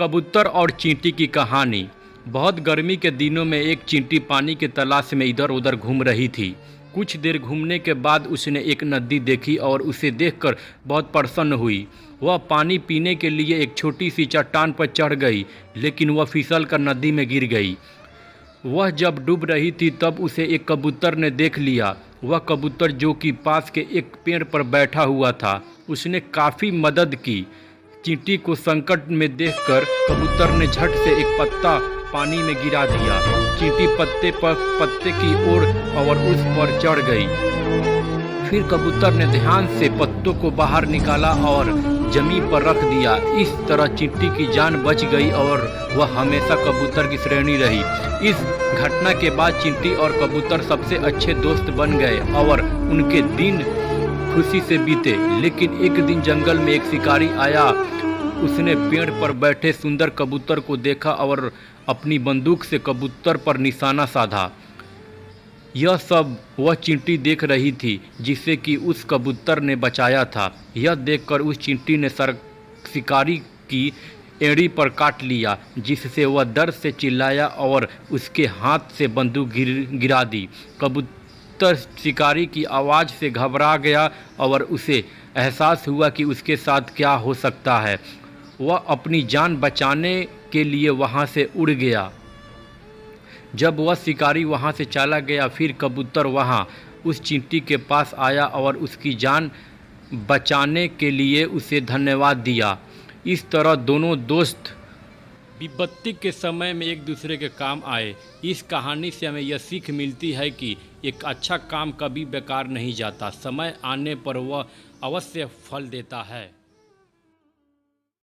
कबूतर और चींटी की कहानी। बहुत गर्मी के दिनों में एक चींटी पानी की तलाश में इधर उधर घूम रही थी। कुछ देर घूमने के बाद उसने एक नदी देखी और उसे देखकर बहुत प्रसन्न हुई। वह पानी पीने के लिए एक छोटी सी चट्टान पर चढ़ गई, लेकिन वह फिसल कर नदी में गिर गई। वह जब डूब रही थी तब उसे एक कबूतर ने देख लिया। वह कबूतर जो कि पास के एक पेड़ पर बैठा हुआ था, उसने काफ़ी मदद की। चींटी को संकट में देखकर कबूतर ने झट से एक पत्ता पानी में गिरा दिया। चींटी पत्ते की ओर और उस पर चढ़ गई। फिर कबूतर ने ध्यान से पत्तों को बाहर निकाला और जमीन पर रख दिया। इस तरह चींटी की जान बच गई और वह हमेशा कबूतर की श्रेणी रही। इस घटना के बाद चींटी और कबूतर सबसे अच्छे दोस्त बन गए और उनके दिन खुशी से बीते। लेकिन एक दिन जंगल में एक शिकारी आया। उसने पेड़ पर बैठे सुंदर कबूतर को देखा और अपनी बंदूक से कबूतर पर निशाना साधा। यह सब वह चींटी देख रही थी जिसे कि उस कबूतर ने बचाया था। यह देखकर उस चींटी ने शिकारी की एड़ी पर काट लिया, जिससे वह दर्द से चिल्लाया और उसके हाथ से बंदूक गिरा दी। कबूतर शिकारी की आवाज़ से घबरा गया और उसे एहसास हुआ कि उसके साथ क्या हो सकता है। वह अपनी जान बचाने के लिए वहाँ से उड़ गया। जब वह शिकारी वहाँ से चला गया, फिर कबूतर वहाँ उस चींटी के पास आया और उसकी जान बचाने के लिए उसे धन्यवाद दिया। इस तरह दोनों दोस्त विपत्ति के समय में एक दूसरे के काम आए। इस कहानी से हमें यह सीख मिलती है कि एक अच्छा काम कभी बेकार नहीं जाता। समय आने पर वह अवश्य फल देता है।